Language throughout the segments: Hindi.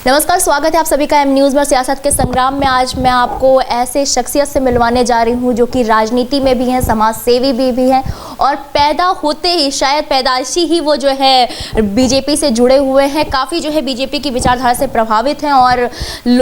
नमस्कार, स्वागत है आप सभी का एम न्यूज़ में। सियासत के संग्राम में आज मैं आपको ऐसे शख्सियत से मिलवाने जा रही हूं जो कि राजनीति में भी हैं, समाज सेवी भी हैं और पैदा होते ही शायद पैदाइशी ही वो जो है बीजेपी से जुड़े हुए हैं। काफ़ी जो है बीजेपी की विचारधारा से प्रभावित हैं और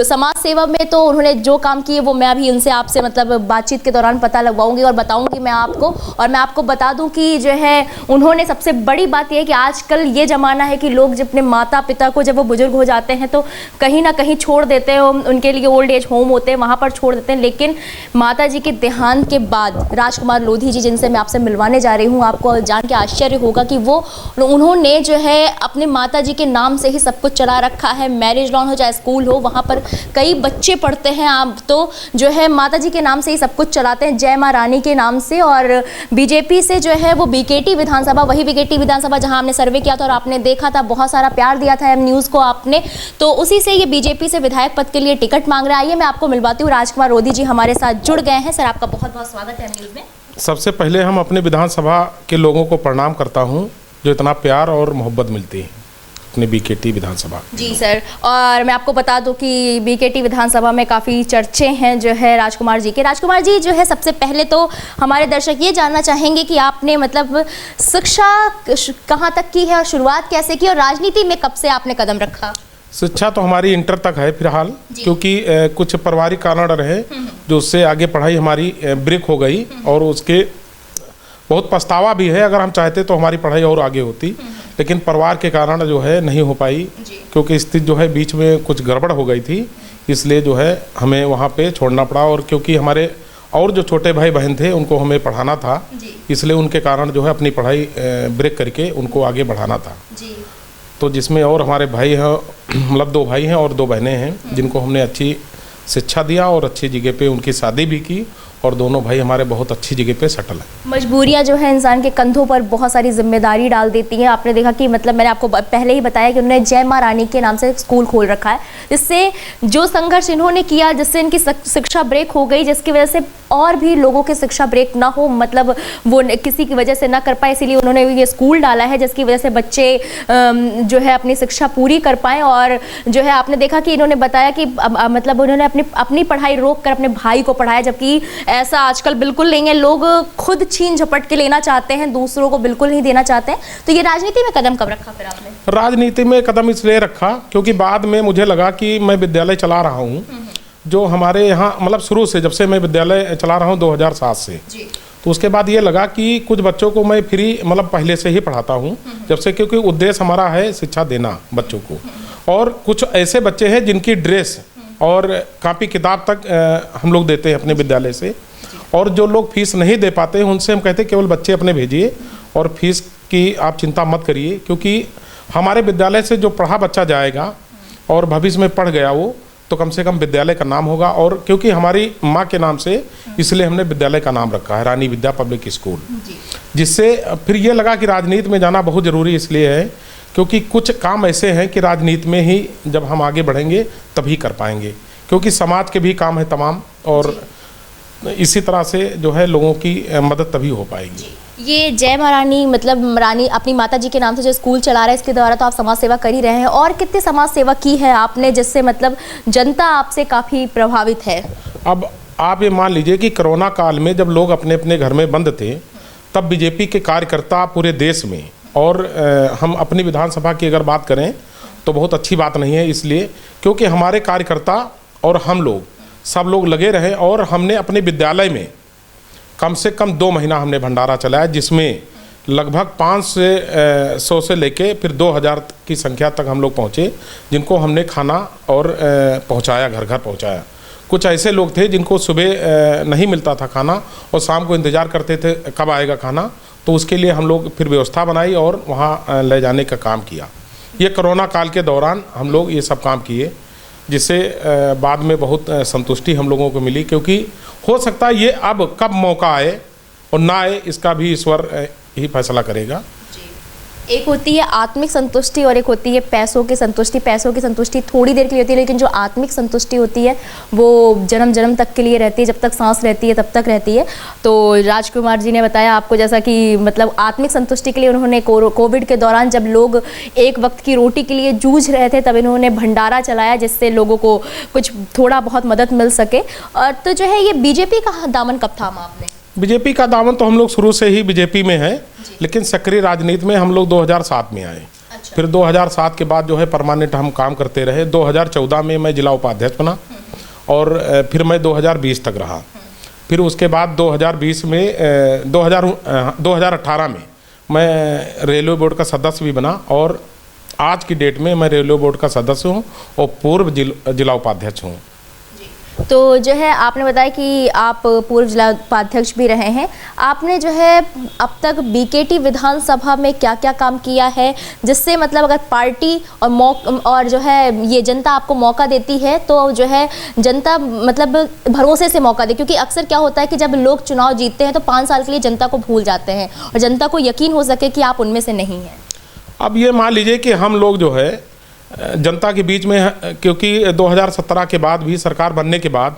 समाज सेवा में तो उन्होंने जो काम किए वो मैं अभी उनसे आपसे मतलब बातचीत के दौरान पता लगवाऊंगी और बताऊंगी मैं आपको। और मैं आपको बता दूं कि जो है उन्होंने सबसे बड़ी बात यह है कि आजकल ये ज़माना है कि लोग जब अपने माता पिता को जब वो बुजुर्ग हो जाते हैं तो कहीं ना कहीं छोड़ देते हैं, उनके लिए ओल्ड एज होम होते हैं, वहाँ पर छोड़ देते हैं। लेकिन माता जी के देहांत के बाद राजकुमार लोधी जी, जिनसे मैं आपसे मिलवाने जा रही हूँ, आपको जान के आश्चर्य होगा कि उन्होंने जो है अपने माता जी के नाम से ही सब कुछ चला रखा है। मैरिज लॉन हो चाहे स्कूल हो, वहाँ पर कई बच्चे पढ़ते हैं। आप तो जो है माता जी के नाम से ही सब कुछ चलाते हैं, जय माँ रानी के नाम से। और बीजेपी से जो है वो बीकेटी विधानसभा, वही बीकेटी विधानसभा जहाँ हमने सर्वे किया था और आपने देखा था, बहुत सारा प्यार दिया था एम न्यूज़ को आपने, तो उसी से ये बीजेपी से विधायक पद के लिए टिकट मांग रहा है। आइए मैं आपको मिलवाती हूँ, राजकुमार लोधी जी हमारे साथ जुड़ गए हैं। सर, आपका बहुत बहुत स्वागत है एम न्यूज़ में। सबसे पहले हम अपने विधानसभा के लोगों को प्रणाम करता हूं जो इतना प्यार और मोहब्बत मिलती है अपने बीकेटी विधानसभा। जी सर, और मैं आपको बता दूं कि बीकेटी विधानसभा में काफ़ी चर्चे हैं जो है राजकुमार जी के। राजकुमार जी जो है सबसे पहले तो हमारे दर्शक ये जानना चाहेंगे कि आपने मतलब शिक्षा कहाँ तक की है और शुरुआत कैसे की और राजनीति में कब से आपने कदम रखा? शिक्षा तो हमारी इंटर तक है फिलहाल, क्योंकि कुछ पारिवारिक कारण रहे जो उससे आगे पढ़ाई हमारी ब्रेक हो गई और उसके बहुत पछतावा भी है। अगर हम चाहते तो हमारी पढ़ाई और आगे होती, लेकिन परिवार के कारण जो है नहीं हो पाई, क्योंकि स्थिति जो है बीच में कुछ गड़बड़ हो गई थी, इसलिए जो है हमें वहाँ पे छोड़ना पड़ा। और क्योंकि हमारे और जो छोटे भाई बहन थे उनको हमें पढ़ाना था, इसलिए उनके कारण जो है अपनी पढ़ाई ब्रेक करके उनको आगे बढ़ाना था। तो जिसमें और हमारे भाई हैं, मतलब 2 भाई हैं और 2 बहनें हैं जिनको हमने अच्छी शिक्षा दिया और अच्छी जगह पे उनकी शादी भी की और दोनों भाई हमारे बहुत अच्छी जगह पे सेटल हैं। मजबूरियां जो है इंसान के कंधों पर बहुत सारी जिम्मेदारी डाल देती हैं। आपने देखा कि मतलब मैंने आपको पहले ही बताया कि उन्होंने जय माँ रानी के नाम से स्कूल खोल रखा है, जिससे जो संघर्ष इन्होंने किया, जिससे इनकी शिक्षा ब्रेक हो गई, जिसकी वजह से और भी लोगों की शिक्षा ब्रेक ना हो, मतलब वो किसी की वजह से ना कर पाए, इसीलिए उन्होंने ये स्कूल डाला है जिसकी वजह से बच्चे जो है अपनी शिक्षा पूरी कर पाएँ। और जो है आपने देखा कि इन्होंने बताया कि मतलब उन्होंने अपनी पढ़ाई रोक कर अपने भाई को पढ़ाया, जबकि ऐसा आजकल बिल्कुल नहीं है। लोग खुद छीन झपट के लेना चाहते हैं, दूसरों को बिल्कुल नहीं देना चाहते हैं। तो ये राजनीति में कदम कब रखा फिर आपने? राजनीति में कदम इसलिए रखा क्योंकि बाद में मुझे लगा कि मैं विद्यालय चला रहा हूँ जो हमारे यहाँ, मतलब शुरू से जब से मैं विद्यालय चला रहा हूँ 2007 से, तो उसके बाद ये लगा कि कुछ बच्चों को मैं फ्री मतलब पहले से ही पढ़ाता हूँ जब से, क्योंकि उद्देश्य हमारा है शिक्षा देना बच्चों को। और कुछ ऐसे बच्चे हैं जिनकी ड्रेस और कॉपी किताब तक हम लोग देते हैं अपने विद्यालय से, और जो लोग फीस नहीं दे पाते हैं उनसे हम कहते हैं केवल बच्चे अपने भेजिए और फीस की आप चिंता मत करिए, क्योंकि हमारे विद्यालय से जो पढ़ा बच्चा जाएगा और भविष्य में पढ़ गया वो तो कम से कम विद्यालय का नाम होगा। और क्योंकि हमारी माँ के नाम से इसलिए हमने विद्यालय का नाम रखा है रानी विद्या पब्लिक स्कूल, जिससे फिर ये लगा कि राजनीति में जाना बहुत ज़रूरी इसलिए है क्योंकि कुछ काम ऐसे हैं कि राजनीति में ही जब हम आगे बढ़ेंगे तभी कर पाएंगे, क्योंकि समाज के भी काम है तमाम, और इसी तरह से जो है लोगों की मदद तभी हो पाएगी। ये जय माँ रानी मतलब रानी अपनी माता जी के नाम से जो स्कूल चला रहा है, इसके द्वारा तो आप समाज सेवा कर ही रहे हैं। और कितने समाज सेवा की है आपने जिससे मतलब जनता आपसे काफ़ी प्रभावित है? अब आप ये मान लीजिए कि कोरोना काल में जब लोग अपने अपने घर में बंद थे, तब बीजेपी के कार्यकर्ता पूरे देश में, और हम अपनी विधानसभा की अगर बात करें तो बहुत अच्छी बात नहीं है, इसलिए क्योंकि हमारे कार्यकर्ता और हम लोग सब लोग लगे रहे और हमने अपने विद्यालय में कम से कम 2 महीना हमने भंडारा चलाया, जिसमें लगभग 500 से लेके फिर 2000 की संख्या तक हम लोग पहुँचे, जिनको हमने खाना और पहुँचाया, घर घर पहुँचाया। कुछ ऐसे लोग थे जिनको सुबह नहीं मिलता था खाना और शाम को इंतज़ार करते थे कब आएगा खाना, तो उसके लिए हम लोग फिर व्यवस्था बनाई और वहाँ ले जाने का काम किया। ये कोरोना काल के दौरान हम लोग ये सब काम किए, जिससे बाद में बहुत संतुष्टि हम लोगों को मिली, क्योंकि हो सकता है ये अब कब मौका आए और ना आए इसका भी ईश्वर ही फैसला करेगा। एक होती है आत्मिक संतुष्टि और एक होती है पैसों की संतुष्टि। पैसों की संतुष्टि थोड़ी देर के लिए होती है, लेकिन जो आत्मिक संतुष्टि होती है वो जन्म जन्म तक के लिए रहती है, जब तक सांस रहती है तब तक रहती है। तो राजकुमार जी ने बताया आपको जैसा कि मतलब आत्मिक संतुष्टि के लिए उन्होंने कोविड के दौरान जब लोग एक वक्त की रोटी के लिए जूझ रहे थे तब इन्होंने भंडारा चलाया जिससे लोगों को कुछ थोड़ा बहुत मदद मिल सके। और तो जो है ये बीजेपी का दामन कब थामा आपने? बीजेपी का दामन तो हम लोग शुरू से ही बीजेपी में है, लेकिन सक्रिय राजनीति में हम लोग 2007 में आए। अच्छा। फिर 2007 के बाद जो है परमानेंट हम काम करते रहे। 2014 में मैं जिला उपाध्यक्ष बना और फिर मैं 2020 तक रहा। फिर उसके बाद 2020 में 2018 में मैं रेलवे बोर्ड का सदस्य भी बना और आज की डेट में मैं रेलवे बोर्ड का सदस्य हूँ और पूर्व जिला उपाध्यक्ष हूँ। तो जो है आपने बताया कि आप पूर्व जिला उपाध्यक्ष भी रहे हैं। आपने जो है अब तक बीकेटी विधानसभा में क्या क्या काम किया है जिससे मतलब अगर पार्टी और जो है ये जनता आपको मौका देती है तो जो है जनता मतलब भरोसे से मौका दे, क्योंकि अक्सर क्या होता है कि जब लोग चुनाव जीतते हैं तो 5 साल के लिए जनता को भूल जाते हैं और जनता को यकीन हो सके कि आप उनमें से नहीं हैं। अब ये मान लीजिए कि हम लोग जो है जनता के बीच में, क्योंकि 2017 के बाद भी सरकार बनने के बाद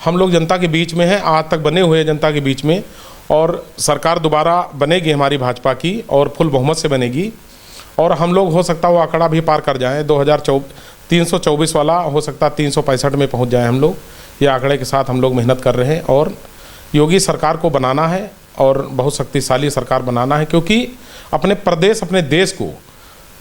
हम लोग जनता के बीच में हैं, आज तक बने हुए हैं जनता के बीच में, और सरकार दोबारा बनेगी हमारी भाजपा की और फुल बहुमत से बनेगी और हम लोग हो सकता है वो आंकड़ा भी पार कर जाएं। 324 वाला हो सकता है 365 में पहुंच जाए हम लोग। ये आंकड़े के साथ हम लोग मेहनत कर रहे हैं और योगी सरकार को बनाना है और बहुत शक्तिशाली सरकार बनाना है, क्योंकि अपने प्रदेश अपने देश को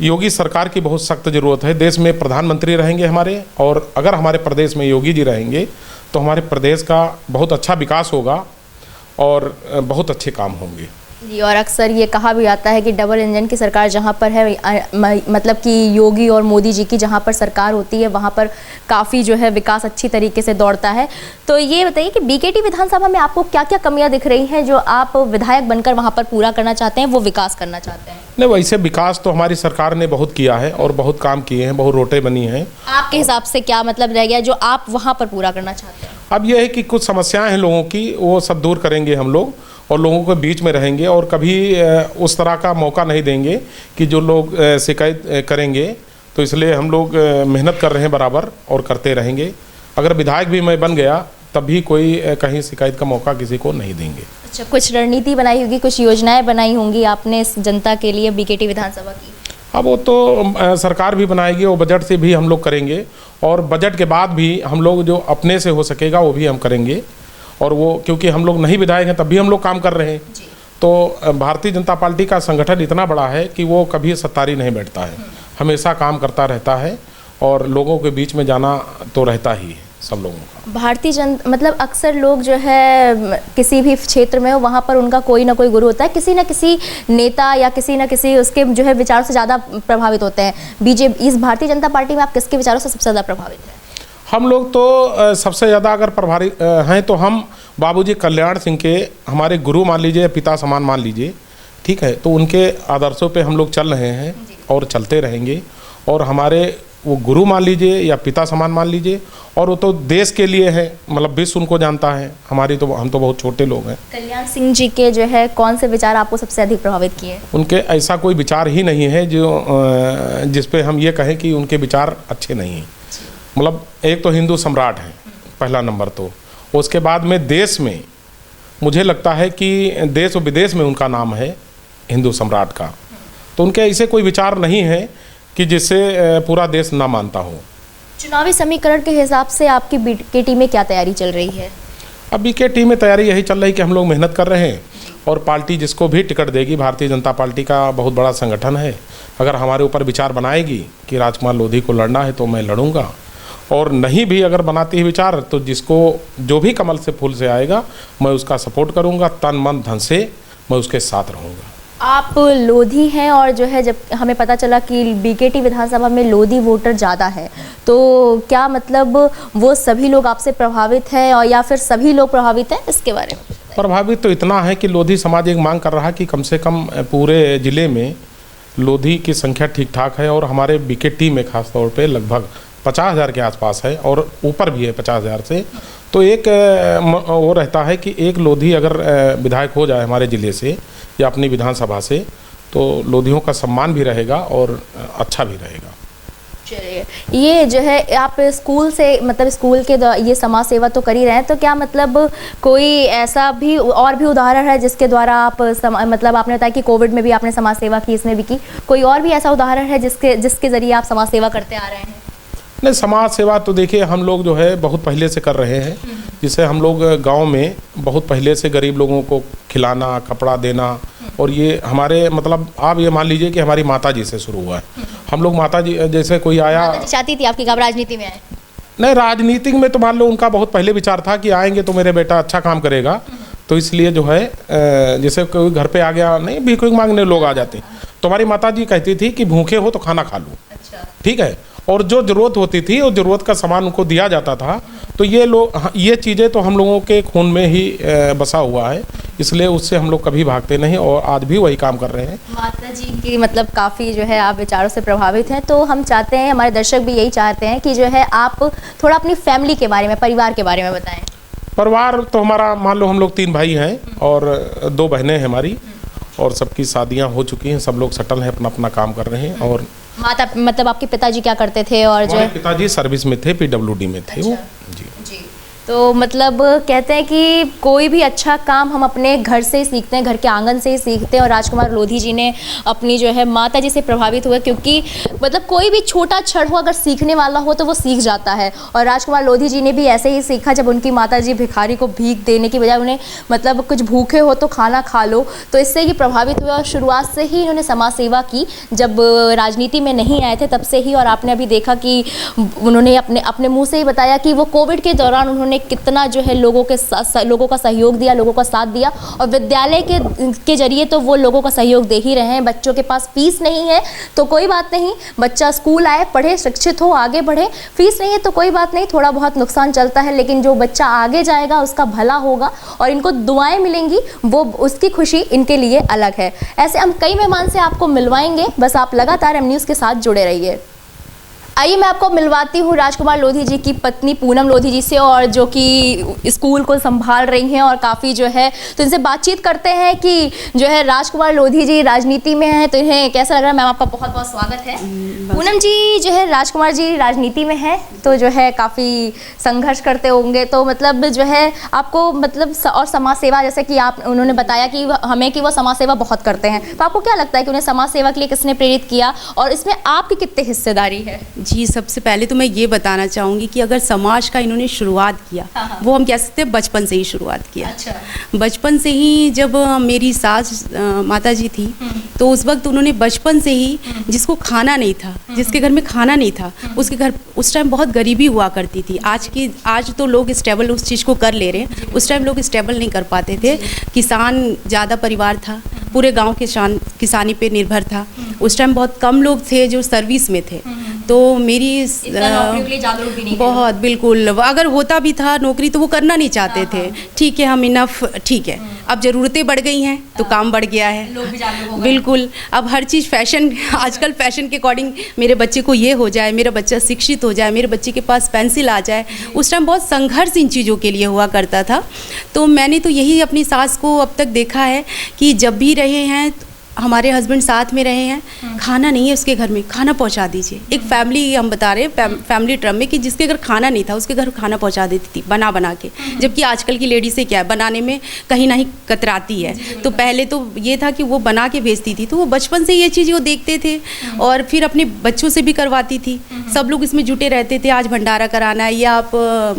योगी सरकार की बहुत सख्त ज़रूरत है। देश में प्रधानमंत्री रहेंगे हमारे, और अगर हमारे प्रदेश में योगी जी रहेंगे तो हमारे प्रदेश का बहुत अच्छा विकास होगा और बहुत अच्छे काम होंगे जी। और अक्सर ये कहा भी जाता है कि डबल इंजन की सरकार जहाँ पर है, मतलब कि योगी और मोदी जी की जहाँ पर सरकार होती है वहाँ पर काफ़ी जो है विकास अच्छी तरीके से दौड़ता है। तो ये बताइए कि बीकेटी विधानसभा में आपको क्या क्या कमियाँ दिख रही हैं जो आप विधायक बनकर वहाँ पर पूरा करना चाहते हैं, वो विकास करना चाहते हैं? नहीं, वैसे विकास तो हमारी सरकार ने बहुत किया है और बहुत काम किए हैं, बहुत रोटें बनी हैं। आपके हिसाब से क्या मतलब रह गया जो आप वहाँ पर पूरा करना चाहते हैं? अब यह है कि कुछ समस्याएं हैं लोगों की, वो सब दूर करेंगे हम लोग और लोगों के बीच में रहेंगे और कभी उस तरह का मौका नहीं देंगे कि जो लोग शिकायत करेंगे। तो इसलिए हम लोग मेहनत कर रहे हैं बराबर और करते रहेंगे। अगर विधायक भी मैं बन गया तब भी कोई कहीं शिकायत का मौका किसी को नहीं देंगे। अच्छा, कुछ रणनीति बनाई होगी, कुछ योजनाएं बनाई होंगी आपने इस जनता के लिए बीकेटी विधानसभा की? अब वो तो सरकार भी बनाएगी और बजट से भी हम लोग करेंगे और बजट के बाद भी हम लोग जो अपने से हो सकेगा वो भी हम करेंगे। और वो क्योंकि हम लोग नहीं विधायक हैं तब भी हम लोग काम कर रहे हैं। तो भारतीय जनता पार्टी का संगठन इतना बड़ा है कि वो कभी सत्तारी नहीं बैठता है, हमेशा काम करता रहता है और लोगों के बीच में जाना तो रहता ही है सब लोगों का। भारतीय जनता मतलब अक्सर लोग जो है किसी भी क्षेत्र में हो वहाँ पर उनका कोई ना कोई गुरु होता है, किसी न किसी नेता या किसी न किसी उसके जो है विचार से ज़्यादा प्रभावित होते हैं। इस भारतीय जनता पार्टी में आप किसके विचारों से सबसे ज़्यादा प्रभावित हैं? हम लोग तो सबसे ज़्यादा अगर प्रभावित हैं तो हम बाबूजी कल्याण सिंह के हमारे गुरु मान लीजिए, पिता समान मान लीजिए, ठीक है। तो उनके आदर्शों पे हम लोग चल रहे हैं और चलते रहेंगे। और हमारे वो गुरु मान लीजिए या पिता समान मान लीजिए, और वो तो देश के लिए है, मतलब विश्व उनको जानता है। हम तो बहुत छोटे लोग हैं। कल्याण सिंह जी के जो है कौन से विचार आपको सबसे अधिक प्रभावित किए? उनके ऐसा कोई विचार ही नहीं है जो जिस पे हम ये कहें कि उनके विचार अच्छे नहीं हैं। मतलब एक तो हिंदू सम्राट हैं पहला नंबर, तो उसके बाद में देश में मुझे लगता है कि देश और विदेश में उनका नाम है हिंदू सम्राट का। तो उनके ऐसे कोई विचार नहीं है कि जिससे पूरा देश ना मानता हो। चुनावी समीकरण के हिसाब से आपकी बीकेटी में क्या तैयारी चल रही है? अब बीकेटी में तैयारी यही चल रही कि हम लोग मेहनत कर रहे हैं और पार्टी जिसको भी टिकट देगी, भारतीय जनता पार्टी का बहुत बड़ा संगठन है, अगर हमारे ऊपर विचार बनाएगी कि राजकुमार लोधी को लड़ना है तो मैं लड़ूंगा, और नहीं भी अगर बनाती है विचार तो जिसको जो भी कमल से फूल से आएगा मैं उसका सपोर्ट करूंगा, तन मन धन से मैं उसके साथ रहूंगा। आप लोधी हैं और जो है जब हमें पता चला कि बीकेटी विधानसभा में लोधी वोटर ज़्यादा है, तो क्या मतलब वो सभी लोग आपसे प्रभावित हैं और या फिर सभी लोग प्रभावित हैं, इसके बारे में? प्रभावित तो इतना है कि लोधी समाज एक मांग कर रहा है कि कम से कम पूरे ज़िले में लोधी की संख्या ठीक ठाक है और हमारे बीकेटी में खास तौर पे लगभग 50,000 के आसपास है और ऊपर भी है 50,000 से। तो एक वो रहता है कि एक लोधी अगर विधायक हो जाए हमारे ज़िले से या अपनी विधानसभा से तो लोधियों का सम्मान भी रहेगा और अच्छा भी रहेगा। चलिए, ये जो है आप स्कूल से मतलब स्कूल के ये समाज सेवा तो कर ही रहे हैं, तो क्या मतलब कोई ऐसा भी और भी उदाहरण है जिसके द्वारा आप मतलब आपने बताया कि कोविड में भी आपने समाज सेवा की, इसमें भी की, कोई और भी ऐसा उदाहरण है जिसके ज़रिए आप समाज सेवा करते आ रहे हैं? नहीं, समाज सेवा तो देखिए हम लोग जो है बहुत पहले से कर रहे हैं। जिसे हम लोग गांव में बहुत पहले से गरीब लोगों को खिलाना, कपड़ा देना, और ये हमारे मतलब आप ये मान लीजिए कि हमारी माता जी से शुरू हुआ है। हम लोग माता जी जैसे कोई आया, चाहती थी आपकी आप राजनीति में आए? नहीं, राजनीति में तो मान लो उनका बहुत पहले विचार था कि आएंगे तो मेरे बेटा अच्छा काम करेगा, तो इसलिए जो है जैसे कोई घर पे आ गया, नहीं भीख मांगने लोग आ जाते, तो हमारी माता जी कहती थी कि भूखे हो तो खाना खा लो। अच्छा। ठीक है, और जो ज़रूरत होती थी और ज़रूरत का सामान उनको दिया जाता था। तो ये चीज़ें तो हम लोगों के खून में ही बसा हुआ है, इसलिए उससे हम लोग कभी भागते नहीं और आज भी वही काम कर रहे हैं। माता जी की मतलब काफ़ी जो है आप विचारों से प्रभावित हैं, तो हम चाहते हैं, हमारे दर्शक भी यही चाहते हैं कि जो है आप थोड़ा अपनी फैमिली के बारे में, परिवार के बारे में बताएं। परिवार तो हमारा मान लो हम लोग 3 भाई हैं और 2 बहनें हैं हमारी, और सबकी शादियां हो चुकी हैं, सब लोग सेटल हैं, अपना अपना काम कर रहे हैं। और माता मतलब आपके पिताजी क्या करते थे? और जो पिताजी सर्विस में थे, PWD में थे। अच्छा। वो जी। तो मतलब कहते हैं कि कोई भी अच्छा काम हम अपने घर से ही सीखते हैं, घर के आंगन से ही सीखते हैं, और राजकुमार लोधी जी ने अपनी जो है माता जी से प्रभावित हुए, क्योंकि मतलब कोई भी छोटा क्षण हो अगर सीखने वाला हो तो वो सीख जाता है। और राजकुमार लोधी जी ने भी ऐसे ही सीखा, जब उनकी माता जी भिखारी को भीख देने की बजाय उन्हें मतलब कुछ भूखे हो तो खाना खा लो, तो इससे ही प्रभावित हुए और शुरुआत से ही इन्होंने समाज सेवा की। जब राजनीति में नहीं आए थे तब से ही, और आपने अभी देखा कि उन्होंने अपने मुँह से ही बताया कि वो कोविड के दौरान उन्होंने कितना जो है लोगों का सहयोग दिया, लोगों का साथ दिया, और विद्यालय के जरिए तो वो लोगों का सहयोग दे ही रहे हैं। बच्चों के पास फीस नहीं है तो कोई बात नहीं, बच्चा स्कूल आए, पढ़े, शिक्षित हो, आगे बढ़े। फीस नहीं है तो कोई बात नहीं, थोड़ा बहुत नुकसान चलता है, लेकिन जो बच्चा आगे जाएगा उसका भला होगा और इनको दुआएं मिलेंगी, वो उसकी खुशी इनके लिए अलग है। ऐसे हम कई मेहमान से आपको मिलवाएंगे, बस आप लगातार एम न्यूज़ के साथ जुड़े रहिए। आइए मैं आपको मिलवाती हूँ राजकुमार लोधी जी की पत्नी पूनम लोधी जी से, और जो कि स्कूल को संभाल रही हैं और काफ़ी जो है, तो इनसे बातचीत करते हैं कि जो है राजकुमार लोधी जी राजनीति में हैं तो इन्हें कैसा लग रहा है। मैम आपका बहुत बहुत स्वागत है। पूनम जी जो है राजकुमार जी राजनीति में है तो जो है काफ़ी संघर्ष करते होंगे, तो मतलब जो है आपको मतलब और समाज सेवा, जैसे कि उन्होंने बताया कि हमें कि वो समाज सेवा बहुत करते हैं, तो आपको क्या लगता है कि उन्हें समाज सेवा के लिए किसने प्रेरित किया और इसमें आपकी कितनी हिस्सेदारी है? जी, सबसे पहले तो मैं ये बताना चाहूँगी कि अगर समाज का इन्होंने शुरुआत किया, वो हम कह सकते हैं बचपन से ही शुरुआत किया। अच्छा। बचपन से ही जब मेरी सास माता जी थी तो उस वक्त उन्होंने बचपन से ही, जिसको खाना नहीं था, जिसके घर में खाना नहीं था, उसके घर उस टाइम बहुत गरीबी हुआ करती थी। आज तो लोग स्टेबल उस चीज़ को कर ले रहे हैं, उस टाइम लोग स्टेबल नहीं कर पाते थे। किसान ज़्यादा परिवार था, पूरे गांव किसानी पे निर्भर था। उस टाइम बहुत कम लोग थे जो सर्विस में थे, तो मेरी जागरूक भी नहीं बहुत बिल्कुल, अगर होता भी था नौकरी तो वो करना नहीं चाहते थे। ठीक है, हम इनफ, ठीक है, अब ज़रूरतें बढ़ गई हैं तो काम बढ़ गया है, लोग भी जागरूक हो गए। बिल्कुल, अब हर चीज़ फैशन, आजकल फैशन के अकॉर्डिंग मेरे बच्चे को ये हो जाए, मेरा बच्चा शिक्षित हो जाए, मेरे बच्चे के पास पेंसिल आ जाए। उस टाइम बहुत संघर्ष इन चीज़ों के लिए हुआ करता था। तो मैंने तो यही अपनी सास को अब तक देखा है कि जब भी रहे हैं, हमारे हस्बैंड साथ में रहे हैं, खाना नहीं है उसके घर में, खाना पहुंचा दीजिए। एक फैमिली हम बता रहे हैं, फैमिली टर्म में, कि जिसके घर खाना नहीं था उसके घर खाना पहुंचा देती थी बना के। जबकि आजकल की लेडी से क्या है, बनाने में कहीं ना ही कतराती है। तो पहले तो ये था कि वो बना के भेजती थी, तो वो बचपन से ये चीज़ वो देखते थे और फिर अपने बच्चों से भी करवाती थी। सब लोग इसमें जुटे रहते थे, आज भंडारा कराना है, या आप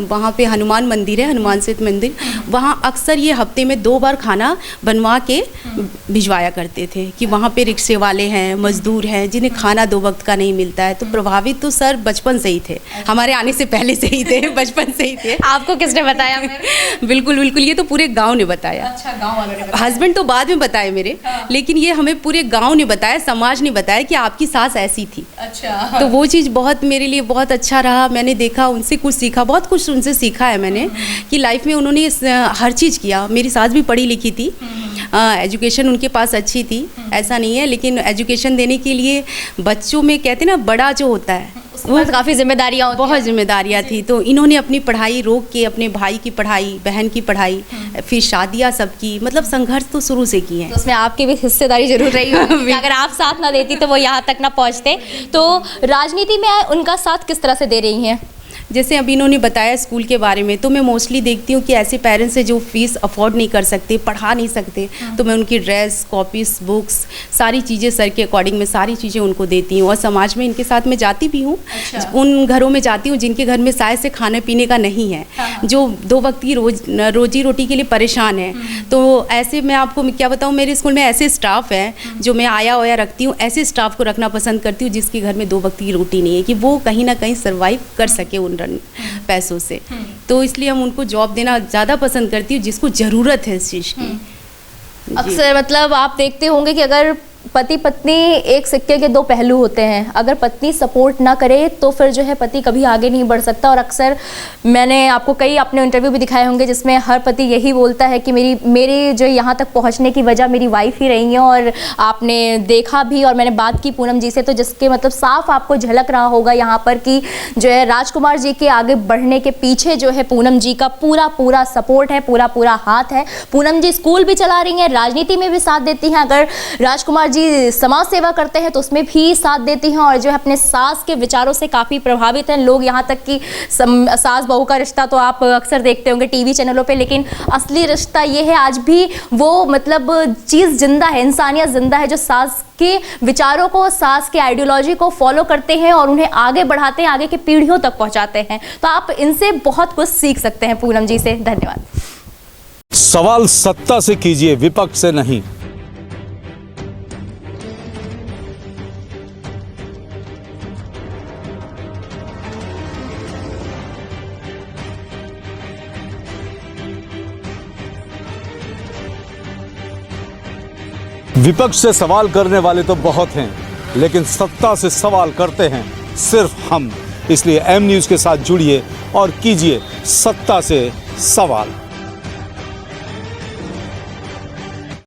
वहाँ पे हनुमान मंदिर है, हनुमान सेतु मंदिर, वहाँ अक्सर ये हफ्ते में 2 बार खाना बनवा के भिजवाया करते थे कि वहाँ पे रिक्शे वाले हैं, मजदूर हैं, जिन्हें खाना 2 वक्त का नहीं मिलता है। तो प्रभावित तो सर बचपन से ही थे, हमारे आने से पहले से ही थे, बचपन से ही थे। आपको किसने बताया? बिल्कुल बिल्कुल, ये तो पूरे गांव ने बताया। अच्छा, गांव वालों ने बताया। हस्बैंड तो बाद में बताए मेरे, लेकिन ये हमें पूरे गाँव ने बताया, समाज ने बताया कि आपकी सास ऐसी थी। अच्छा। तो वो चीज़ बहुत मेरे लिए बहुत अच्छा रहा। मैंने देखा, उनसे कुछ सीखा, बहुत कुछ उनसे सीखा है मैंने, कि लाइफ में उन्होंने हर चीज़ किया। मेरी सास भी पढ़ी लिखी थी, एजुकेशन उनके पास अच्छी थी, ऐसा नहीं है, लेकिन एजुकेशन देने के लिए बच्चों में कहते हैं ना बड़ा जो होता है वो काफ़ी जिम्मेदारियाँ होती हैं। बहुत जिम्मेदारियाँ थी, तो इन्होंने अपनी पढ़ाई रोक के अपने भाई की पढ़ाई, बहन की पढ़ाई, फिर शादियाँ सबकी, मतलब संघर्ष तो शुरू से की है। तो उसमें आपकी भी हिस्सेदारी जरूर रही होगी। अगर आप साथ ना देती तो वो यहाँ तक ना पहुँचते। तो राजनीति में उनका साथ किस तरह से दे रही हैं? जैसे अभी इन्होंने बताया स्कूल के बारे में, तो मैं मोस्टली देखती हूँ कि ऐसे पेरेंट्स हैं जो फीस अफोर्ड नहीं कर सकते, पढ़ा नहीं सकते, तो मैं उनकी ड्रेस, कॉपीज, बुक्स, सारी चीज़ें सर के अकॉर्डिंग में सारी चीज़ें उनको देती हूँ। और समाज में इनके साथ मैं जाती भी हूँ। अच्छा। उन घरों में जाती हूँ जिनके घर में शायद से खाने पीने का नहीं है, जो 2 वक्त की रोजी रोटी के लिए परेशान है। तो ऐसे मैं आपको क्या बताऊँ, मेरे स्कूल में ऐसे स्टाफ है जो मैं आया होया रखती हूँ, ऐसे स्टाफ को रखना पसंद करती हूँ जिसके घर में 2 वक्त की रोटी नहीं है, कि वो कहीं ना कहीं सर्वाइव कर सके उन पैसों से। तो इसलिए हम उनको जॉब देना ज़्यादा पसंद करती हूँ जिसको ज़रूरत है इस चीज़ की। अक्सर मतलब आप देखते होंगे कि अगर पति पत्नी एक सिक्के के 2 पहलू होते हैं, अगर पत्नी सपोर्ट ना करे तो फिर जो है पति कभी आगे नहीं बढ़ सकता। और अक्सर मैंने आपको कई अपने इंटरव्यू भी दिखाए होंगे जिसमें हर पति यही बोलता है कि मेरी जो यहाँ तक पहुँचने की वजह मेरी वाइफ ही रही है। और आपने देखा भी, और मैंने बात की पूनम जी से, तो जिसके मतलब साफ आपको झलक रहा होगा यहाँ पर कि जो है राजकुमार जी के आगे बढ़ने के पीछे जो है पूनम जी का पूरा सपोर्ट है, पूरा हाथ है। पूनम जी स्कूल भी चला रही हैं, राजनीति में भी साथ देती हैं, अगर राजकुमार जी समाज सेवा करते हैं तो उसमें भी साथ देती हैं। और जो है अपने सास के विचारों से काफ़ी प्रभावित हैं लोग, यहाँ तक कि सास बहू का रिश्ता तो आप अक्सर देखते होंगे टीवी चैनलों पे, लेकिन असली रिश्ता ये है आज भी वो मतलब चीज़ जिंदा है, इंसानियत जिंदा है, जो सास के विचारों को, सास के आइडियोलॉजी को फॉलो करते हैं और उन्हें आगे बढ़ाते हैं, आगे की पीढ़ियों तक पहुँचाते हैं। तो आप इनसे बहुत कुछ सीख सकते हैं पूनम जी से। धन्यवाद। सवाल सत्ता से कीजिए, विपक्ष से नहीं। विपक्ष से सवाल करने वाले तो बहुत हैं, लेकिन सत्ता से सवाल करते हैं सिर्फ हम। इसलिए एम न्यूज़ के साथ जुड़िए और कीजिए सत्ता से सवाल।